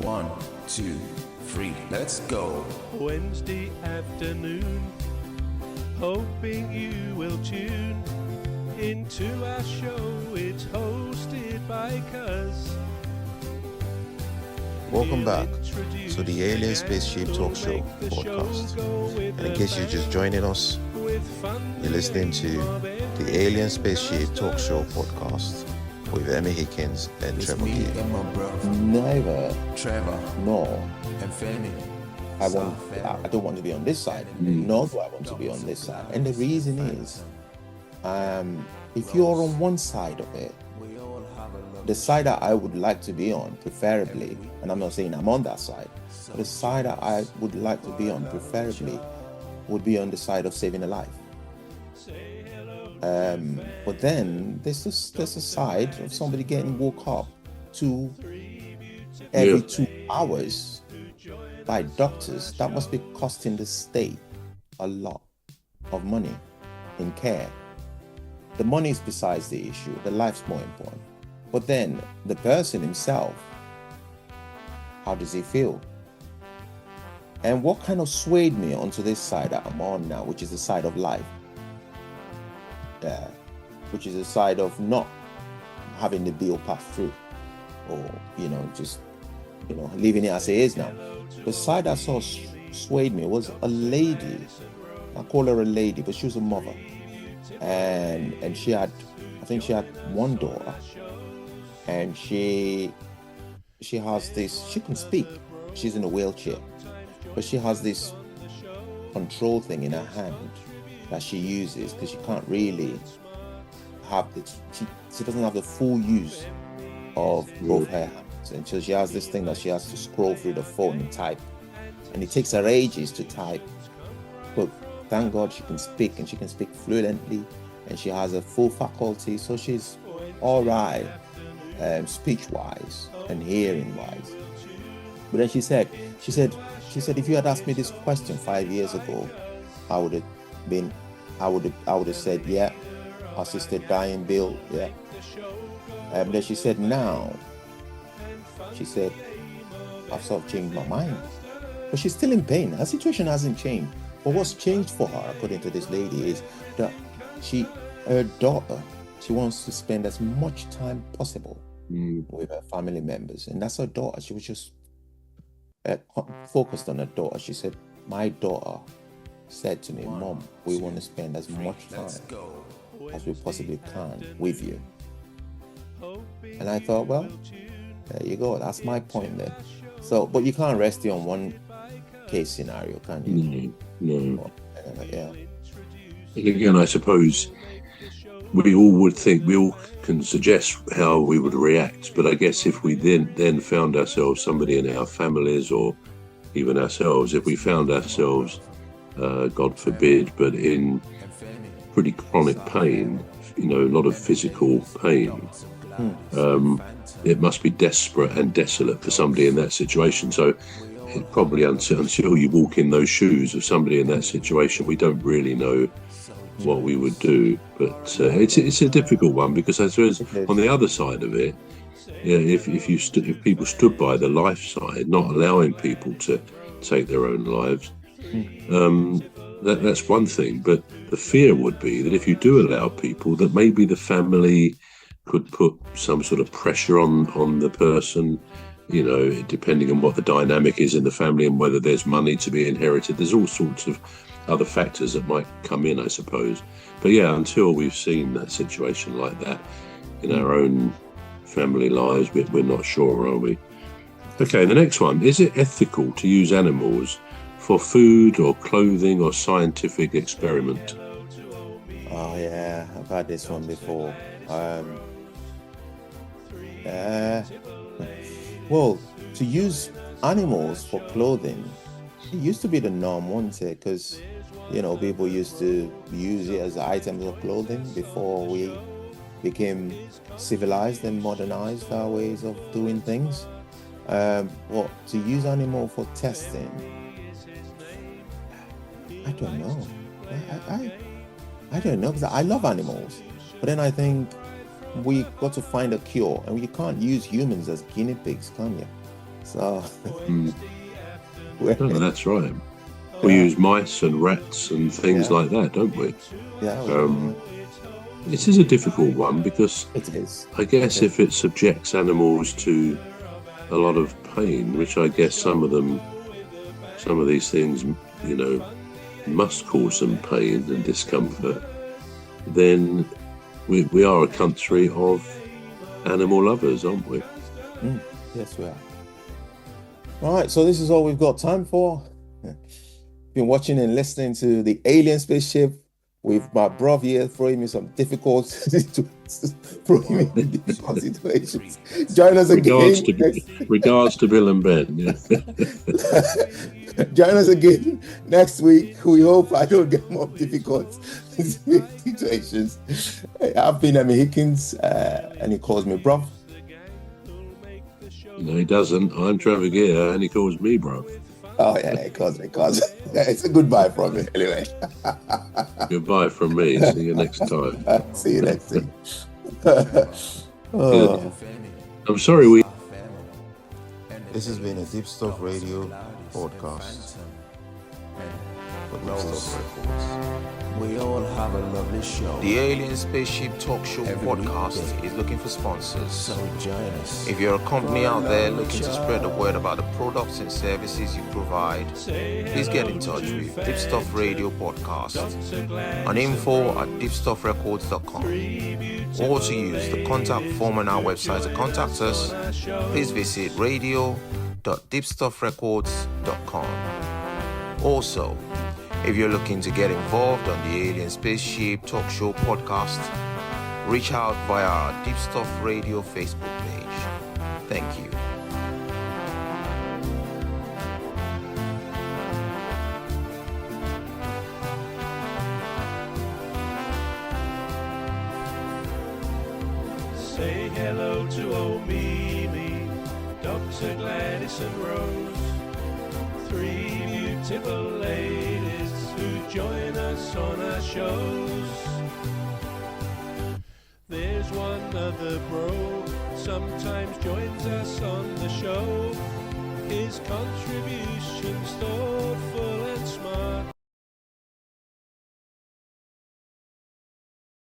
1, 2, 3, let's go. Wednesday afternoon, hoping you will tune into our show. It's hosted by Cuz. Welcome back to the Alien Spaceship Talkshow podcast. And in case you're just joining us, you're listening to the Alien Spaceship Talkshow podcast with Emmy Hikins and It's Trevor me Gear. and my brother, Never, Trevor nor and Fanny. I don't want to be on this side, nor do I want to be on this side. And the reason is, if you're on one side of it, the side that I would like to be on, preferably, and I'm not saying I'm on that side, but the side that I would like to be on, preferably, would be on the side of saving a life. But then there's a side of somebody getting woke up every 2 hours by doctors. That must be costing the state a lot of money in care. The money is besides the issue. The life's more important. But then the person himself, how does he feel? And what kind of swayed me onto this side that I'm on now, which is the side of life, which is the side of not having the bill pass through, or just leaving it as it is now. The side that sort of swayed me was a lady. I call her a lady, but she was a mother, and I think she had one daughter. And she has this, she can speak, she's in a wheelchair, but she has this control thing in her hand that she uses because she can't really have she doesn't have the full use of both her hands. And so she has this thing that she has to scroll through the phone and type. And it takes her ages to type. But thank God she can speak, and she can speak fluently, and she has a full faculty, so she's all right. Speech-wise and hearing-wise. But then she said, if you had asked me this question 5 years ago, I would have said, yeah, assisted dying bill, yeah. But then she said, I've sort of changed my mind. But she's still in pain. Her situation hasn't changed. But what's changed for her, according to this lady, is that her daughter, she wants to spend as much time possible with her family members. And that's her daughter. She was just focused on her daughter. She said, my daughter said to me, Mom, we want to spend as much time as we possibly can with you. And I thought, well, there you go. That's my point there. So, but you can't rest it on one case scenario, can you? No. Yeah. And again, I suppose we all can suggest how we would react, but I guess if we then found ourselves, somebody in our families or even ourselves, if we found ourselves, God forbid, but in pretty chronic pain, a lot of physical pain, it must be desperate and desolate for somebody in that situation. So it probably until you walk in those shoes of somebody in that situation, we don't really know what we would do. But it's a difficult one, because I suppose on the other side of it, if people stood by the life side, not allowing people to take their own lives, that's one thing. But the fear would be that if you do allow people, that maybe the family could put some sort of pressure on the person, depending on what the dynamic is in the family and whether there's money to be inherited. There's all sorts of other factors that might come in, I suppose. But yeah, until we've seen that situation like that in our own family lives, we're not sure, are we? Okay, the next one. Is it ethical to use animals for food or clothing or scientific experiment? Oh yeah, I've had this one before. Well, to use animals for clothing, it used to be the norm, wasn't it? Because people used to use it as items of clothing before we became civilized and modernized our ways of doing things. To use animal for testing, I don't know. I don't know, because I love animals, but then I think we got to find a cure, and you can't use humans as guinea pigs, can you? So No, that's right. We use mice and rats and things like that, don't we? This is a difficult one because it is. I guess if it subjects animals to a lot of pain, which I guess some of these things, you know, must cause some pain and discomfort, then we are a country of animal lovers, aren't we? Yes, we are. Right, so this is all we've got time for. Been watching and listening to the Alien Spaceship with my bro here throwing me some difficult situations. Join us again. Regards to Bill and Ben. Yeah. Join us again next week. We hope I don't get more difficult situations. I've been Emmy Hikins, and he calls me bro. No, he doesn't. I'm Trevor Gear, and he calls me bro. Oh yeah, he calls me. It's a goodbye from me anyway. Goodbye from me. See you next time. See you next week. I'm sorry This has been a Deepstuff Radio podcast. For Deepstuff Records. We all have a lovely show. The Alien Spaceship Talk Show podcast is looking for sponsors. So join us. If you're a company out there looking to spread the word about the products and services you provide, please get in touch with Deepstuff Radio Podcast on info@deepstuffrecords.com, or to use the contact form on our website to contact us, please visit radio.deepstuffrecords.com. Also, if you're looking to get involved on the Alien Spaceship Talk Show podcast, reach out via our Deepstuff Radio Facebook page. Thank you. Say hello to old Mimi, Dr. Gladys and Rose, three beautiful ladies who join us on our shows. There's one other bro, sometimes joins us on the show. His contribution's thoughtful and smart.